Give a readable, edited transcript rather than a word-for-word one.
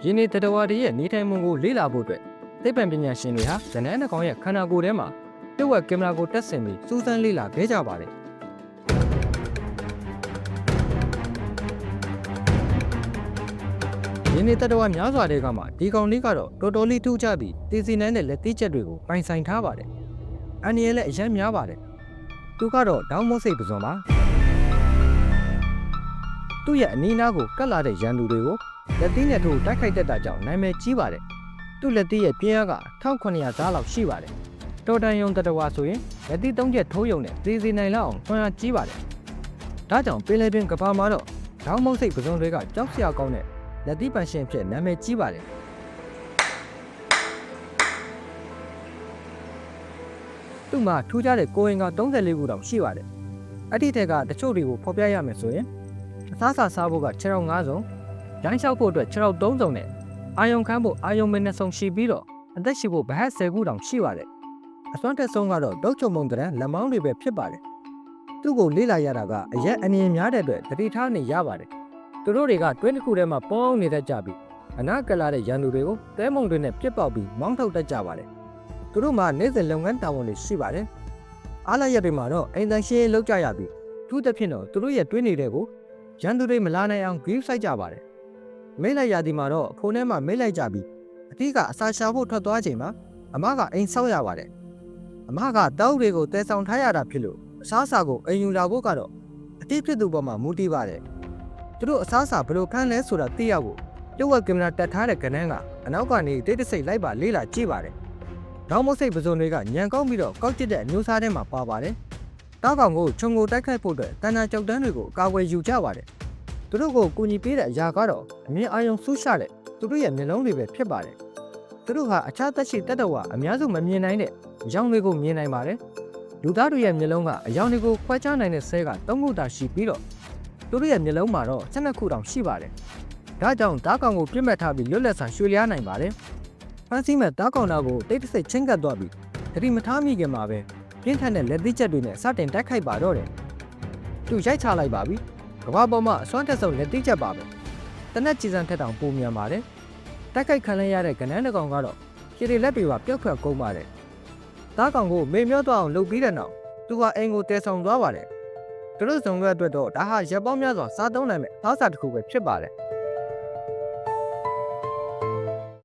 ရင်းနေတတော်တွေရဲ့နေထိုင်မှုကိုလေ့လာဖို့အတွက်သိပ္ပံပညာရှင်တွေဟာဇနန်းနှကောင်ရဲ့ခန္ဓာကိုယ်ထဲမှာပြုတ်ဝက်ကင်မရာကိုတက်ဆင်ပြီးစူးစမ်းလေ့လာခဲ့ကြပါတယ်ရင်းနေတတော်များစွာတွေကမှဒီကောင်လေးကတော့တော်တော်လေးထူးခြားပြီးတည်စီနိုင်တဲ့လက်သီးချက်တွေကိုပိုင်ဆိုင်ထားပါတယ်အန်နီရဲ့လည်းအရင်များပါတယ်သူကတော့ဒေါင်းမုတ်စိတ်ပစွန်ပါသူ့ရဲ့အနီးနားကိုကတ်လာတဲ့ရန်သူတွေကိုလက်သီးနဲ့ထိုးတိုက်ခိုက်တတ်တာကြောင့်နာမည်ကြီးပါတယ်သူ့လက်သီးရဲ့ပြင်းအားက1900ဓာတ်လောက်ရှိပါတယ်တော်တန်ယုံတတဝါဆိုရင်လက်သီး3ချက်ထိုးယုံနဲ့သေစီနိုင်လောက်အောင်ထွန်းအားကြီးပါတယ်ဒါကြောင့်ပင်လယ်ပြင်ကဘာမှာတော့ဒေါင်းမုတ်စိတ်ပစွန်တွေကကြောက်စရာကောင်းတဲ့လက်သီးပန်ရှင်ဖြစ်နာမည်ကြီးပါတယ်သူ့မှာထူးခြားတဲ့ကိုယ်ရင်က34ခုတောင်ရှိပါတယ်အဲ့ဒီထက်ကတချို့တွေကိုဖော်ပြရမယ်ဆိုရင်အသားစာစားဖို့က6ရောက်5စုံရိုင်းလျှောက်ဖို့အတွက်6ရောက်3စုံနဲ့အာယုံခမ်းဖို့အာယုံမင်း2စုံရှိပြီးတော့အသက်ရှိဖို့ဗဟတ်10ခုတောင်ရှိပါတယ်အစွမ်းတက်ဆုံးကတော့တောက်ချုံမုံတရံလက်မောင်းတွေပဲဖြစ်ပါတယ်သူ့ကိုလေ့လာရတာကအရက်အနည်းများတဲ့အတွက်တတိထားနေရပါတယ်သူတို့တွေကတွင်းတစ်ခုထဲမှာပေါင်းနေတတ်ကြပြီးအနာကလာတဲ့ရန်သူတွေကိုတဲမုံတွေနဲ့ပြစ်ပေါက်ပြီးမောင်းထုတ်တတ်ကြပါတယ်သူတို့မှာနေ့စဉ်လုပ်ငန်းတာဝန်တွေရှိပါတယ်အားလရက်တွေမှာတော့အိမ်တန်ရှင်းလောက်ကြရပြီးသူ့တစ်ဖြစ်တော့သူတို့ရဲ့တွင်းနေတဲ့ကိုရန်သူတွေမလာနိုင်အောင်ဂိမ်းဆိုင်ကြပါတယ်မိတ်လိုက်ရသည်မှာတော့ဖုန်းထဲမှာမိတ်လိုက်ကြပြီးအတိကအစာရှာဖို့ထွက်သွားချိန်မှာအမကအိမ်ဆောက်ရပါတယ်အမကတောက်တွေကိုတဲဆောင်ထားရတာဖြစ်လို့အစားအစာကိုအိမ်ယူလာဖို့ကတော့အတိဖြစ်သူပေါ်မှာမူတည်ပါတယ်သူတို့အစားအစာဘယ်လိုဖမ်းလဲဆိုတာသိရဖို့ပြုတ်ဝက်ကင်မရာတက်ထားတဲ့ကနန်းကအနောက်ကနေတိတ်တဆိတ်လိုက်ပါလေးလာကြည့်ပါတယ်ဒေါင်းမုတ်စိတ်ပစုံတွေကညံကောင်းပြီးတော့ကောက်ကျစ်တဲ့အမျိုးသားထဲမှာပါပါတယ်တောက်ကောင်ကိုခြုံကိုတိုက်ခိုက်ဖို့အတွက်တန်တာကြောက်တန်းတွေကိုအကာအကွယ်ယူကြပါတယ်သူတို့ကိုကူညီပေးတဲ့အရာကတော့အမြင်အာရုံဆူးရှတဲ့သူတို့ရဲ့မျက်လုံးတွေပဲဖြစ်ပါတယ်သူတို့ဟာအခြားသက်ရှိတတ္တဝါအများစုမမြင်နိုင်တဲ့အယောင်တွေကိုမြင်နိုင်ပါတယ်လူသားတွေရဲ့မျက်လုံးကအယောင်တွေကိုခွဲခြားနိုင်တဲ့ဆဲက3ခုသာရှိပြီးတော့သူတို့ရဲ့မျက်လုံးမှာတော့12ခုတောင်ရှိပါတယ်ဒါကြောင့်တားကောင်ကိုပြစ်မှတ်ထားပြီးလွတ်လပ်စွာရွှေ့လျားနိုင်ပါတယ်ဖန်စီမဲ့တားကောင်သားကိုတိတ်တဆိတ်ချင်းကပ်သွားပြီးတတိမထားမိခင်မှာပဲပြင်းထန်တဲ့လက်သီးချက်တွေနဲ့စတင်တိုက်ခိုက်ပါတော့တယ်သူရိုက်ချလိုက်ပါပြီကဘာပေါ်မှာအစွမ်းတက်ဆုံးလက်သီးချက်ပါပဲတနက်ကြည်စံထက်တောင်ပိုမြန်ပါတယ်တိုက်ခိုက်ခံရတဲ့ကနန်းတစ်ကောင်ကတော့ခြေတွေလက်တွေပါပြုတ်ထွက်ကုန်ပါတယ်တားကောင်ကိုမေမျောသွားအောင်လုပ်ပြီးတဲ့နောက်သူကအိမ်ကိုတဲဆောင်သွားပါတယ်သူတို့စုံရွက်အတွက်တော့ဒါဟာရပ်ပေါင်းများစွာစားသုံးနိုင်မဲ့သားစာတစ်ခုပဲဖြစ်ပါတယ်